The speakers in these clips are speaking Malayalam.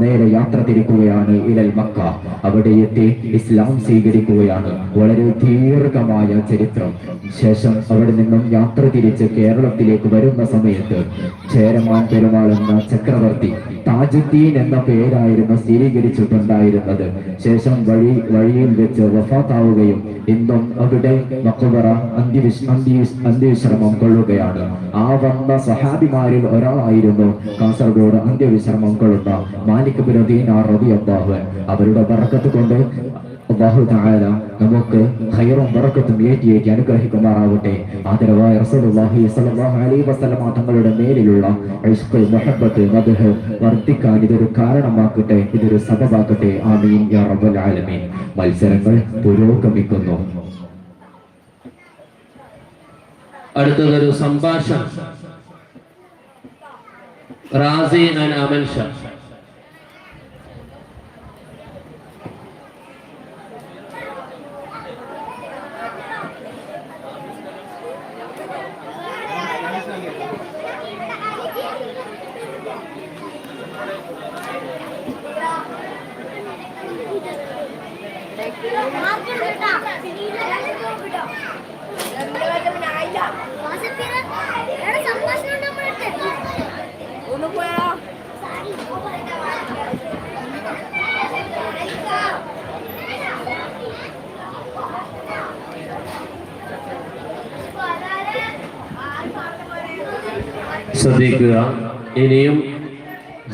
നേരെ യാത്ര തിരിക്കുകയാണ് ഇലൽ മക്ക. അവിടെ എത്തി ഇസ്ലാം സ്വീകരിക്കുകയാണ്. വളരെ ദീർഘമായ ചരിത്രം. ശേഷം അവിടെ നിന്നും യാത്ര തിരിച്ച് കേരളത്തിലേക്ക് വരുന്ന സമയത്ത് ചേരമാൻ പെരുമാൾ എന്ന ചക്രവർത്തി താജുദ്ദീൻ എന്ന പേരായിരുന്നു സ്ഥിരീകരിച്ചിട്ടുണ്ടായിരുന്നത്. ശേഷം വഴിയിൽ വെച്ച് വഫാത്താവുകയും ഇന്നും അവിടെ മഖബറ അന്ത്യവിശ്രമം കൊള്ളുകയാണ്. ആ വന്ന സഹാബിമാരിൽ ഒരാളായിരുന്നു കാസർഗോഡ് അന്ത്യവിശ്രമം കൊള്ളുന്ന മാലിക് ബിൻ ദീനാർ റളിയല്ലാഹു അൻഹു. അവരുടെ ബറക്കത്ത് കൊണ്ട് അല്ലാഹു തആല നമുക്ക് ഖൈറും ബറക്കത്തും ഏറ്റി അനുഗ്രഹിക്കുമാറാവട്ടെ. ആദരവായ റസൂലുള്ളാഹി സ്വല്ലല്ലാഹു അലൈഹി വസല്ലം തങ്ങളുടെ മേലിലുള്ള ഇശ്ഖ്, മുഹബ്ബത്ത്, മദ്ഹ് വർദ്ധിക്കാൻ ഇതൊരു കാരണമാക്കട്ടെ, ഇതൊരു സബബാക്കട്ടെ. ആമീൻ യാ റബ്ബൽ ആലമീൻ. മത്സരങ്ങൾ പുരോഗമിക്കുന്നു. അടുത്തതൊരു സംഭാഷണം. റാസി ആൻഡ് അമൻ ഷാ. ശ്രദ്ധിക്കുക, ഇനിയും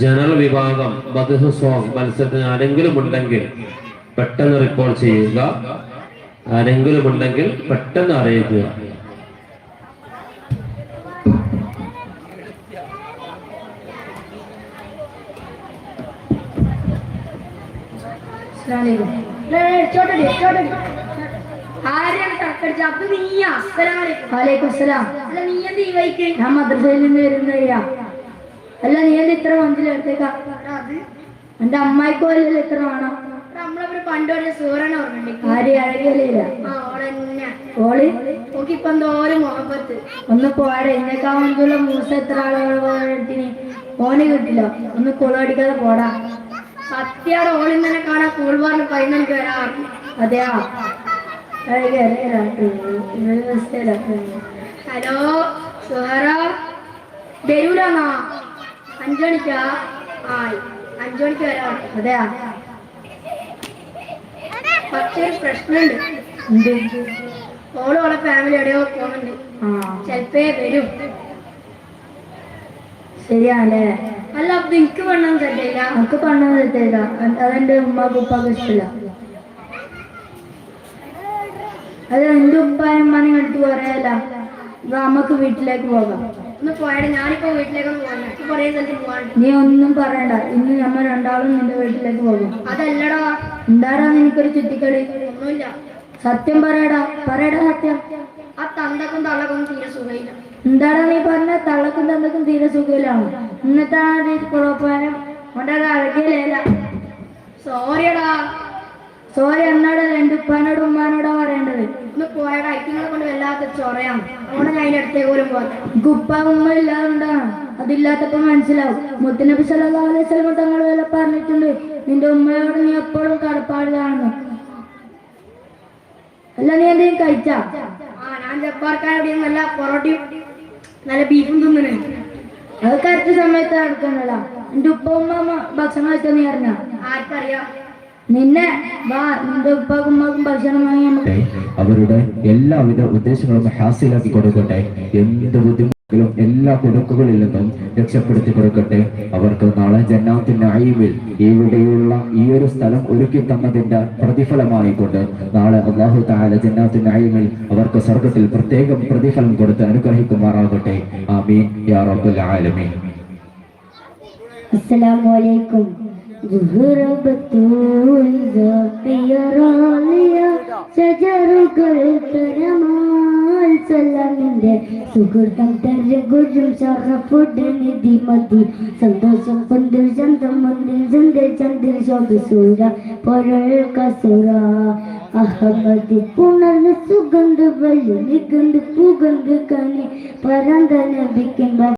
ജനറൽ വിഭാഗം മദ്ഹ് സോങ് മത്സരത്തിന് ആരെങ്കിലും ഉണ്ടെങ്കിൽ പെട്ടെന്ന് റിപ്പോർട്ട് ചെയ്യുക. ആരെങ്കിലും ഉണ്ടെങ്കിൽ പെട്ടെന്ന് അറിയിക്കുക. ഞാൻ മദ്രസയിൽ നിന്ന് വരുന്നതാ. അല്ല, നീ എന്ത് ഇത്ര മഞ്ചിലെടുത്തേക്കാ? എന്റെ അമ്മായിക്കോ അല്ലല്ലോ ഇത്ര വേണം. നമ്മളൊരു പണ്ടൊരു സൂറന ഓർമ്മ ആര് അഴകിയല്ല ഓള് ഇപ്പൊ എന്തോരം മുഹബത്ത്. ഒന്ന് പോടെ. എന്നേക്കാ മുമ്പുള്ള മൂസ എത്ര ആളുകളത്തിന് ഓന് കിട്ടില്ല. ഒന്ന് കുളമടിക്കാതെ പോടാ. സത്യാണ്. ഓളിൽ തന്നെ കാണാൻ കൂൾവാറിന് 11 വരാറുണ്ട്. അതെയാ? ഹലോ സുഹറ, വരൂലാന്നാ? 5 മണിക്കാ? 5 മണിക്ക് വരാറ്. അതെയാ? പക്ഷേ ഒരു പ്രശ്നമുണ്ട്. ഓളോളെ ഫാമിലി എവിടെയോ പോകുന്നുണ്ട്. ചെലപ്പേ വരും. ശരിയാണല്ലേ? അല്ല, അപ്പൊ എനിക്ക് പെണ്ണാൻ തരില്ല. നമുക്ക് പെണ്ണാൻ തരില്ല. അതെന്റെ ഉമ്മാക്ക് ഉപ്പാക്ക് ഇഷ്ടമില്ല. അത് എന്റെ ഉപ്പായും ഉമ്മാനും എടുത്ത് പറയല്ല. നമുക്ക് വീട്ടിലേക്ക് പോകാം. ഒന്ന് പോയാടെ. ഞാനിപ്പോ വീട്ടിലേക്കൊന്നും പോകണ്ട. കുറേ സ്ഥലത്ത് പോകാണ്ട്. നീ ഒന്നും പറയണ്ട. ഇന്ന് നമ്മൾ രണ്ടാളും നിന്റെ വീട്ടിലേക്ക് പോകും. അതല്ലടാ. എന്താടാ നിനക്കൊരു ചുറ്റിക്കളി? ഒന്നുമില്ല. സത്യം പറയടാ. പറയടാ സത്യം. ആ തന്തക്കും തള്ളക്കും തീരെ സുഖയില്ല. എന്താടാ നീ പറഞ്ഞ? തള്ളക്കും തന്തക്കും തീരെ സുഖയിലാണ്. ഇന്നത്തെ കുഴപ്പമാനം കൊണ്ടത് അഴകിയല്ല. സോറിയടാ. സോറി എന്നാടാ? എന്റെ ഉപ്പാനോടും ഉമ്മാനോടാ പറയേണ്ടത്. ഒന്ന് പോയടാ. ഐറ്റിങ്ങളെ കൊണ്ട് വല്ലാത്ത ചൊറയാണ്. അവിടെ ഞാൻ അതിന്റെ അടുത്തേക്ക് പോലും പോകട്ടെ. ഉപ്പ ഉമ്മ ഇല്ലാതുകൊണ്ടാണ്. അതില്ലാത്തപ്പോ മനസ്സിലാവും. മുത്തുനബി സല്ലല്ലാഹു അലൈഹി വസല്ലം തങ്ങൾ വരെ പറഞ്ഞിട്ടുണ്ട്, നിന്റെ ഉമ്മയോട് നീ എപ്പോഴും കടപ്പാടിലാണെന്ന്. അല്ല, നീ എന്തെങ്കിലും കഴിച്ചാ? ഞാൻ ജബ്ബാർക്കാരോടെയും നല്ല പൊറോട്ടയും നല്ല ബീഫും തിന്നണേ. അത് കറക്റ്റ് സമയത്ത് നടക്കണല്ല. എന്റെ ഉപ്പ ഉമ്മ ഭക്ഷണം കഴിച്ചാ നീ അറിഞ്ഞ? ആർക്കറിയാം? നിന്നെ വാ, നിന്റെ ഉപ്പാക്കും ഉമ്മാക്കും ഭക്ഷണം വാങ്ങി നമുക്ക്. അവരുടെ എല്ലാവിധ ഉദ്ദേശങ്ങളും ഹാസിലാക്കി കൊടുക്കട്ടെ. എന്ത് ബുദ്ധിമുട്ടുകളും എല്ലാ കുടുക്കുകളിൽ നിന്നും രക്ഷപ്പെടുത്തി കൊടുക്കട്ടെ. അവർക്ക് നാളെ ജന്നാത്തുൻ നഈമിൽ ഇവിടെയുള്ള ഈ ഒരു സ്ഥലം ഒരുക്കി തന്നതിന്റെ പ്രതിഫലമായിക്കൊണ്ട് നാളെ അല്ലാഹു തആല ജന്നാത്തുൻ നഈമിൽ അവർക്ക് സ്വർഗ്ഗത്തിൽ പ്രത്യേകം പ്രതിഫലം കൊടുത്ത് അനുഗ്രഹിക്കുമാറാകട്ടെ. ആമീൻ യാ റബ്ബൽ ആലമീൻ. അസ്സലാമു അലൈക്കും. സുഹൃത്തം തെരകുജും ചറഫുടനിധി മതി സന്തോഷം പന്തിൽ ചന്തം മന്ദിൽ ചന്ദിൽ ചന്ദിൽ ശോഭിസൂര പൊരൾ കസുര അഹമ്മദ് പുണർന്ന് സുഗന്ധ വലിയ നിഗന്ധ പുഗന്ധ കനി പരന്തന വിക്കുന്ന